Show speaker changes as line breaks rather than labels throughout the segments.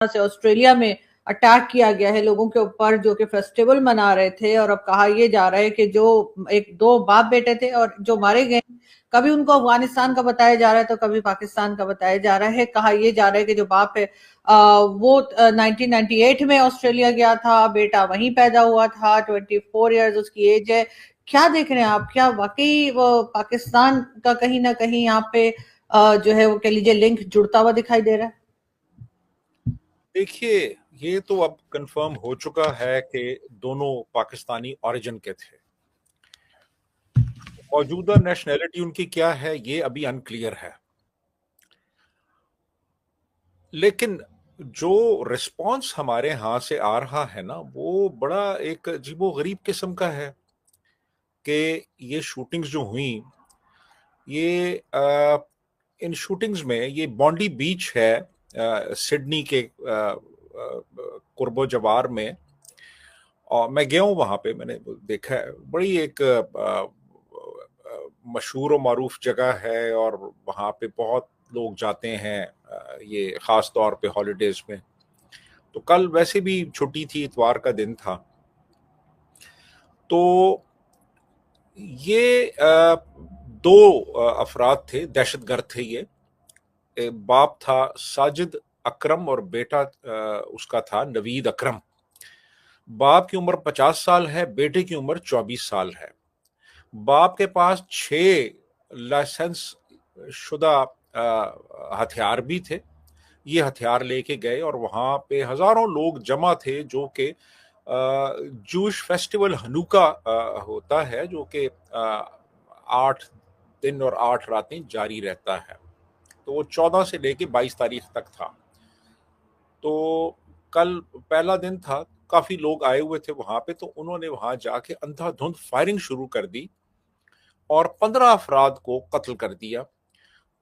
से ऑस्ट्रेलिया में अटैक किया गया है लोगों के ऊपर जो कि फेस्टिवल मना रहे थे, और अब कहा यह जा रहा है कि जो एक दो बाप बेटे थे और जो मारे गए, कभी उनको अफगानिस्तान का बताया जा रहा है तो कभी पाकिस्तान का बताया जा रहा है। कहा यह जा रहा है कि जो बाप है वो 1998 में ऑस्ट्रेलिया गया था, बेटा वहीं पैदा हुआ था, 24 ईयर्स उसकी एज है। क्या देख रहे हैं आप? क्या वाकई वो पाकिस्तान का कहीं ना कहीं यहाँ पे जो है वो कह लीजिए लिंक जुड़ता हुआ दिखाई दे रहा है?
देखिए, ये तो अब कंफर्म हो चुका है कि दोनों पाकिस्तानी ओरिजिन के थे। मौजूदा नेशनैलिटी उनकी क्या है ये अभी अनक्लियर है, लेकिन जो रिस्पांस हमारे यहाँ से आ रहा है ना, वो बड़ा एक अजीबो-गरीब किस्म का है कि ये शूटिंग्स जो हुई, ये इन शूटिंग्स में ये बॉन्डी बीच है सिडनी के कुर्बो जवार में, और मैं गया हूँ वहाँ पे, मैंने देखा है। बड़ी एक मशहूर और मारूफ जगह है और वहाँ पे बहुत लोग जाते हैं, ये ख़ास तौर पे हॉलीडेज़ में। तो कल वैसे भी छुट्टी थी, इतवार का दिन था। तो ये दो अफराद थे, दहशतगर्द थे ये। बाप था साजिद अकरम और बेटा उसका था नवीद अकरम। बाप की उम्र 50 साल है, बेटे की उम्र 24 साल है। बाप के पास 6 लाइसेंस शुदा हथियार भी थे। ये हथियार लेके गए और वहाँ पे हजारों लोग जमा थे, जो कि जूश फेस्टिवल हनुका होता है, जो कि 8 दिन और 8 रातें जारी रहता है। तो वो 14 से लेके 22 तारीख तक था। तो कल पहला दिन था, काफी लोग आए हुए थे वहां पे, तो उन्होंने वहां जाके अंधाधुंध फायरिंग शुरू कर दी और 15 अफराद को कत्ल कर दिया।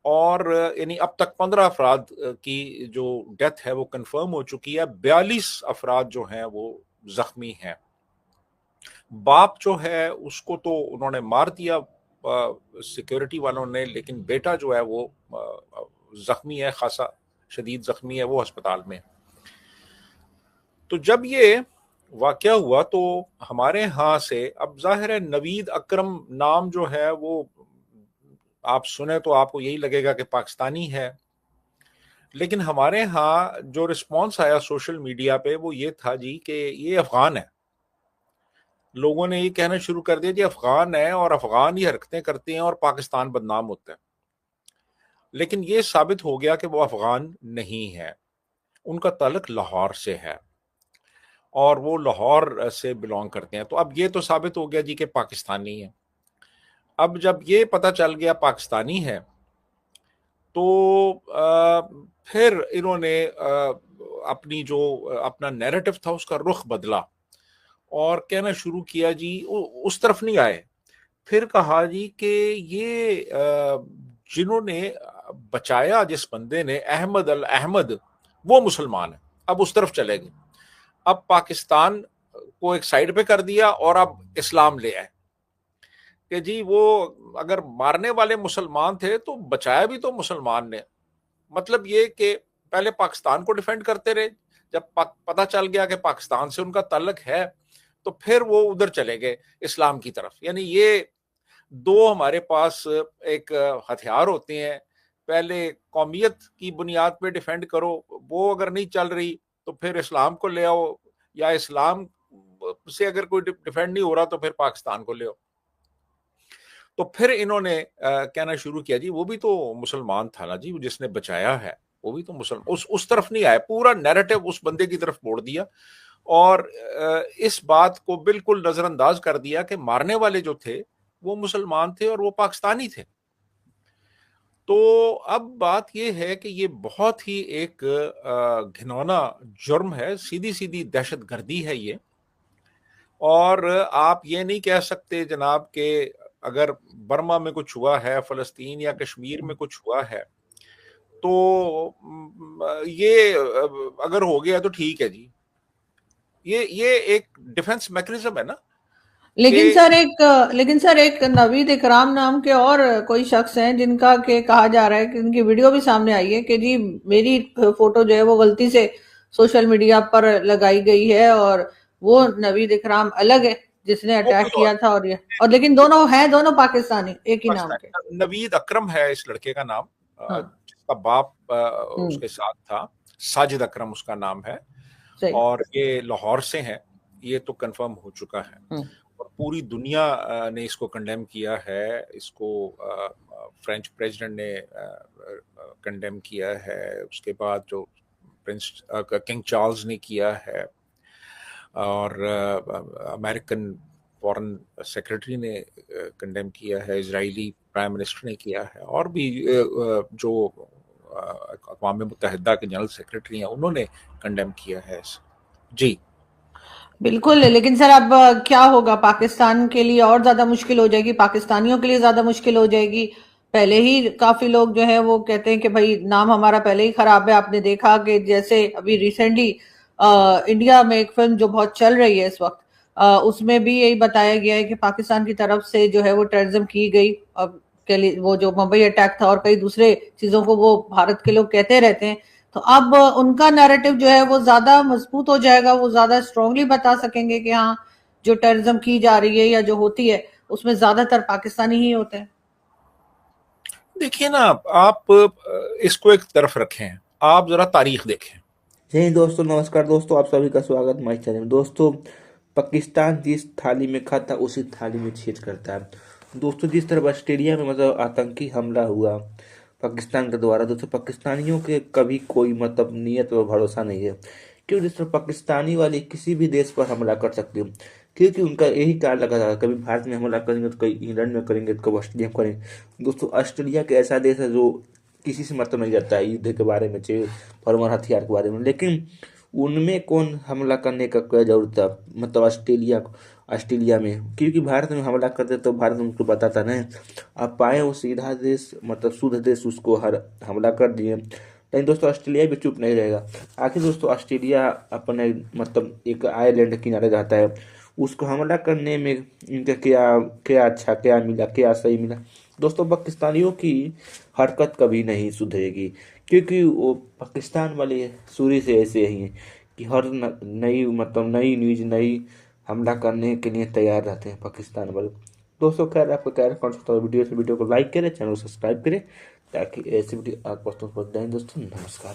और यानी अब तक 15 अफराद की जो डेथ है वो कंफर्म हो चुकी है। 42 अफराद जो हैं वो जख्मी हैं। बाप जो है उसको तो उन्होंने मार दिया सिक्योरिटी वालों ने, लेकिन बेटा जो है वो जख्मी है, खासा शदीद जख्मी है, वो अस्पताल में। तो जब ये वाकया हुआ तो हमारे यहाँ से, अब जाहिर है नवीद अकरम नाम जो है वो आप सुने तो आपको यही लगेगा कि पाकिस्तानी है, लेकिन हमारे यहाँ जो रिस्पांस आया सोशल मीडिया पे वो ये था जी कि ये अफगान है। लोगों ने ये कहना शुरू कर दिया कि अफगान है और अफगान ही हरकतें करते हैं और पाकिस्तान बदनाम होता है। लेकिन ये साबित हो गया कि वो अफगान नहीं है, उनका ताल्लुक लाहौर से है और वो लाहौर से बिलोंग करते हैं। तो अब ये तो साबित हो गया जी कि पाकिस्तानी है। अब जब ये पता चल गया पाकिस्तानी है तो फिर इन्होंने अपनी जो अपना नैरेटिव था उसका रुख बदला और कहना शुरू किया जी, उस तरफ नहीं आए। फिर कहा जी कि ये जिन्होंने बचाया, जिस बंदे ने, अहमद अल अहमद, वो मुसलमान है। अब उस तरफ चले गए, अब पाकिस्तान को एक साइड पे कर दिया और अब इस्लाम ले आए कि जी वो अगर मारने वाले मुसलमान थे तो बचाया भी तो मुसलमान ने। मतलब ये कि पहले पाकिस्तान को डिफेंड करते रहे, जब पता चल गया कि पाकिस्तान से उनका ताल्लुक है तो फिर वो उधर चले गए इस्लाम की तरफ। यानी ये दो हमारे पास एक हथियार होते हैं, पहले कौमियत की बुनियाद पे डिफेंड करो, वो अगर नहीं चल रही तो फिर इस्लाम को ले आओ, या इस्लाम से अगर कोई डिफेंड नहीं हो रहा तो फिर पाकिस्तान को ले आओ। तो फिर इन्होंने कहना शुरू किया जी वो भी तो मुसलमान था ना जी, जिसने बचाया है वो भी तो मुसलमान, उस तरफ नहीं आया। पूरा नैरेटिव उस बंदे की तरफ मोड़ दिया और इस बात को बिल्कुल नजरअंदाज कर दिया कि मारने वाले जो थे वो मुसलमान थे और वो पाकिस्तानी थे। तो अब बात ये है कि ये बहुत ही एक घिनौना जुर्म है, सीधी सीधी दहशतगर्दी है ये। और आप ये नहीं कह सकते जनाब के अगर बर्मा में कुछ हुआ है, फलस्तीन या कश्मीर में कुछ हुआ है, तो ये अगर हो गया तो ठीक है जी। ये एक डिफेंस मैकेनिज्म है ना।
लेकिन सर एक नवीद इकराम नाम के और कोई शख्स हैं जिनका के कहा जा रहा है कि उनकी वीडियो भी सामने आई है कि जी मेरी फोटो जो है वो गलती से सोशल मीडिया पर लगाई गई है, और वो नवीद इकराम अलग है जिसने
वो
अटैक
कोई और
किया था, और लेकिन दोनों हैं, दोनों पाकिस्तानी, एक ही नाम के।
नवीद अकरम है इस लड़के का नाम,
हाँ।
जिसका बाप
हम्म।
उसके साथ था। साजिद अकरम उसका नाम है,
सही।
और ये लाहौर से है, ये तो कंफर्म हो चुका है।
हम्म।
और पूरी दुनिया ने इसको कंडेम किया है, इसको फ्रेंच प्रेसिडेंट ने कंडेम किया है, उसके बाद जो प्रिंस किंग चार्ल्स ने किया है, और अमेरिकन फॉरेन सेक्रेटरी ने कंडेम किया है, इजरायली प्राइम मिनिस्टर ने किया है, और भी जो अक़वाम मुत्तहिदा के जनरल सेक्रेटरी हैं उन्होंने कंडेम किया है जी।
बिल्कुल, लेकिन सर अब क्या होगा, पाकिस्तान के लिए और ज्यादा मुश्किल हो जाएगी, पाकिस्तानियों के लिए ज्यादा मुश्किल हो जाएगी। पहले ही काफी लोग जो है वो कहते हैं कि भाई नाम हमारा पहले ही खराब है। आपने देखा कि जैसे अभी रिसेंटली इंडिया में एक फिल्म जो बहुत चल रही है इस वक्त, उसमें भी यही बताया गया है कि पाकिस्तान की तरफ से जो है वो टेररिज्म की गई। अब के लिए वो जो मुंबई अटैक था और कई दूसरे चीजों को वो भारत के लोग कहते रहते हैं, तो अब उनका नैरेटिव जो है वो ज्यादा मजबूत हो जाएगा, वो ज्यादा स्ट्रांगली बता सकेंगे कि हाँ, जो टेररिज्म की जा रही है या जो होती है उसमें ज्यादातर पाकिस्तानी ही होते हैं।
देखिए ना, आप इसको एक तरफ रखें, आप जरा तारीख देखें।
जय हिंद दोस्तों, नमस्कार दोस्तों, आप सभी का स्वागत हमारे चैनल में। दोस्तों, पाकिस्तान जिस थाली में खाता उसी थाली में छेद करता है। दोस्तों, जिस तरह ऑस्ट्रेलिया में मतलब आतंकी हमला हुआ पाकिस्तान के द्वारा, दोस्तों पाकिस्तानियों के कभी कोई मतलब नीयत व भरोसा नहीं है, क्योंकि जिस तरह पाकिस्तानी वाले किसी भी देश पर हमला कर सकते हैं, क्योंकि उनका यही कारण लगा था, कभी भारत में हमला करेंगे तो कभी इंग्लैंड में करेंगे तो कभी ऑस्ट्रेलिया में करेंगे। दोस्तों, ऑस्ट्रेलिया के ऐसा देश है जो किसी से मतलब नहीं करता है युद्ध के बारे में, चाहे परमाणु हथियार के बारे में, लेकिन उनमें कौन हमला करने का क्या जरूरत था, मतलब ऑस्ट्रेलिया में, क्योंकि भारत में हमला करते तो भारत उनको बताता नहीं। अब पाए वो सीधा देश मतलब शुद्ध देश, उसको हर हमला कर दिए। लेकिन दोस्तों, ऑस्ट्रेलिया भी चुप नहीं रहेगा। आखिर दोस्तों, ऑस्ट्रेलिया अपने मतलब एक आयरलैंड के किनारे रहता है, उसको हमला करने में इनका क्या क्या अच्छा क्या मिला, क्या सही मिला। दोस्तों, पाकिस्तानियों की हरकत कभी नहीं सुधरेगी, क्योंकि वो पाकिस्तान वाले शुरू से ऐसे ही हैं कि हर नई मतलब नई न्यूज नई हमला करने के लिए तैयार रहते हैं पाकिस्तान वाले। दोस्तों, खैर आपको क्या कौन सा वीडियो को लाइक करें, चैनल को सब्सक्राइब करें, ताकि ऐसी वीडियो आप दोस्तों को बताएं। दोस्तों, नमस्कार।